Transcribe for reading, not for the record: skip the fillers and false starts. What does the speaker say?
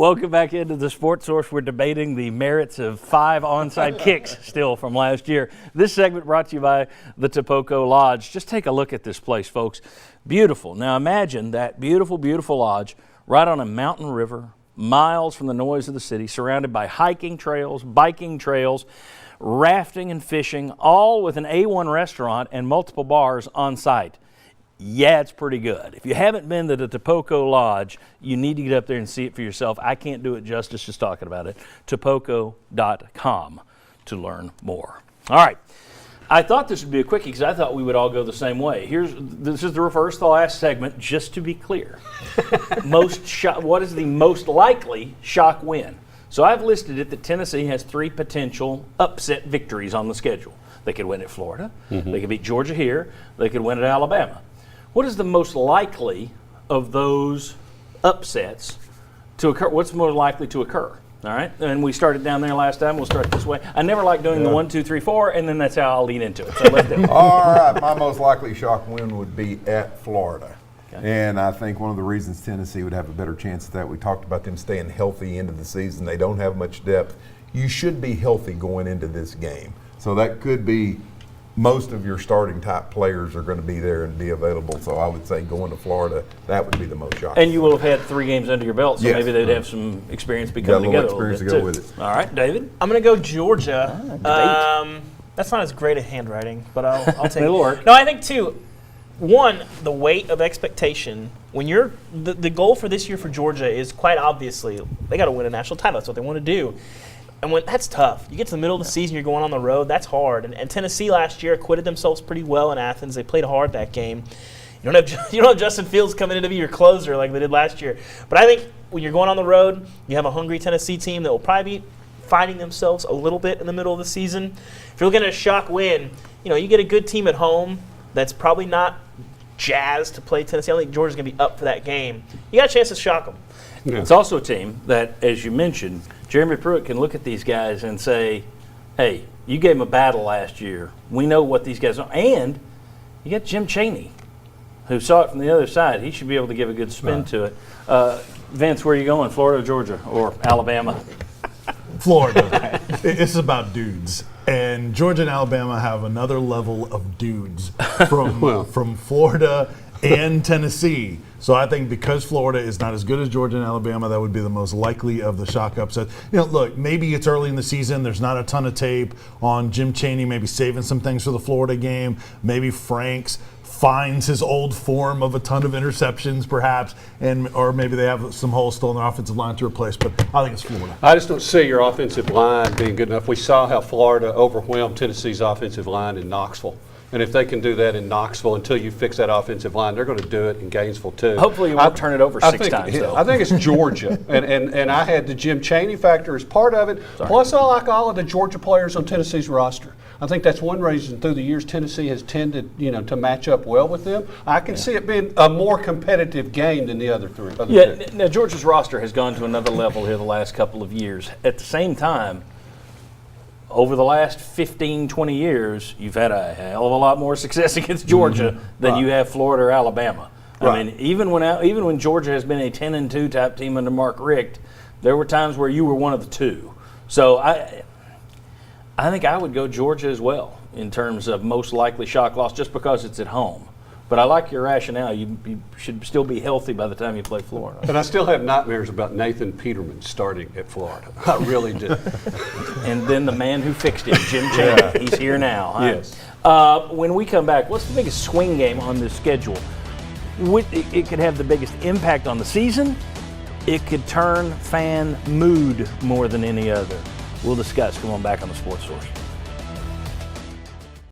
Welcome back into the Sports Source. We're debating the merits of 5 onside kicks still from last year. This segment brought to you by the Topoco Lodge. Just take a look at this place, folks. Beautiful. Now imagine that beautiful, beautiful lodge right on a mountain river, miles from the noise of the city, surrounded by hiking trails, biking trails, rafting and fishing, all with an A1 restaurant and multiple bars on site. Yeah, it's pretty good. If you haven't been to the Topoco Lodge, you need to get up there and see it for yourself. I can't do it justice just talking about it. Topoco.com to learn more. All right. I thought this would be a quickie because I thought we would all go the same way. This is the reverse the last segment, just to be clear. What is the most likely shock win? So I've listed it that Tennessee has 3 potential upset victories on the schedule. They could win at Florida. They could beat Georgia here. They could win at Alabama. What is the most likely of those upsets to occur? What's more likely to occur? All right, and we started down there last time. We'll start this way. I never like doing the 1, 2, 3, 4, and then that's how I'll lean into it. So let's do it. All right, my most likely shock win would be at Florida. Okay. And I think one of the reasons Tennessee would have a better chance at that, we talked about them staying healthy into the season. They don't have much depth. You should be healthy going into this game. So that could be most of your starting type players are going to be there and be available. So I would say going to Florida, that would be the most shocking. And you will have had 3 games under your belt, so yes. Maybe they'd have some experience becoming together. Experience to go with it. All right, David? I'm going to go Georgia. That's not as great a handwriting, but I'll take it. It'll work. No, I think, too, one, the weight of expectation. When you're the goal for this year for Georgia is quite obviously they got to win a national title. That's what they want to do. And that's tough. You get to the middle of the season, you're going on the road. That's hard. And Tennessee last year acquitted themselves pretty well in Athens. They played hard that game. You don't have Justin Fields coming in to be your closer like they did last year. But I think when you're going on the road, you have a hungry Tennessee team that will probably be finding themselves a little bit in the middle of the season. If you're looking at a shock win, you get a good team at home that's probably not jazzed to play Tennessee. I don't think Georgia's going to be up for that game. You got a chance to shock them. Yeah. It's also a team that, as you mentioned, Jeremy Pruitt can look at these guys and say, hey, you gave them a battle last year. We know what these guys are. And you got Jim Chaney, who saw it from the other side. He should be able to give a good spin to it. Vince, where are you going, Florida or Georgia or Alabama? Florida. It's about dudes. And Georgia and Alabama have another level of dudes from Florida and Tennessee. So I think because Florida is not as good as Georgia and Alabama, that would be the most likely of the shock upsets. Look, maybe it's early in the season. There's not a ton of tape on Jim Chaney, maybe saving some things for the Florida game. Maybe Franks finds his old form of a ton of interceptions, perhaps, or maybe they have some holes still in their offensive line to replace. But I think it's Florida. I just don't see your offensive line being good enough. We saw how Florida overwhelmed Tennessee's offensive line in Knoxville. And if they can do that in Knoxville until you fix that offensive line, they're going to do it in Gainesville too. Hopefully you won't turn it over 6 times, though. I think it's Georgia. and I had the Jim Chaney factor as part of it. Sorry. Plus, I like all of the Georgia players on Tennessee's roster. I think that's one reason through the years Tennessee has tended, to match up well with them. I can see it being a more competitive game than the other 3. Now Georgia's roster has gone to another level here the last couple of years. At the same time, over the last 15, 20 years, you've had a hell of a lot more success against Georgia than you have Florida or Alabama. I mean, even when Georgia has been a 10-2 type team under Mark Richt, there were times where you were one of the 2. So I think I would go Georgia as well in terms of most likely shock loss, just because it's at home. But I like your rationale. You should still be healthy by the time you play Florida. But I still have nightmares about Nathan Peterman starting at Florida. I really do. And then the man who fixed it, Jim Chaney. He's here now. Huh? Yes. When we come back, what's the biggest swing game on this schedule? It could have the biggest impact on the season. It could turn fan mood more than any other. We'll discuss. Come on back on the Sports Source.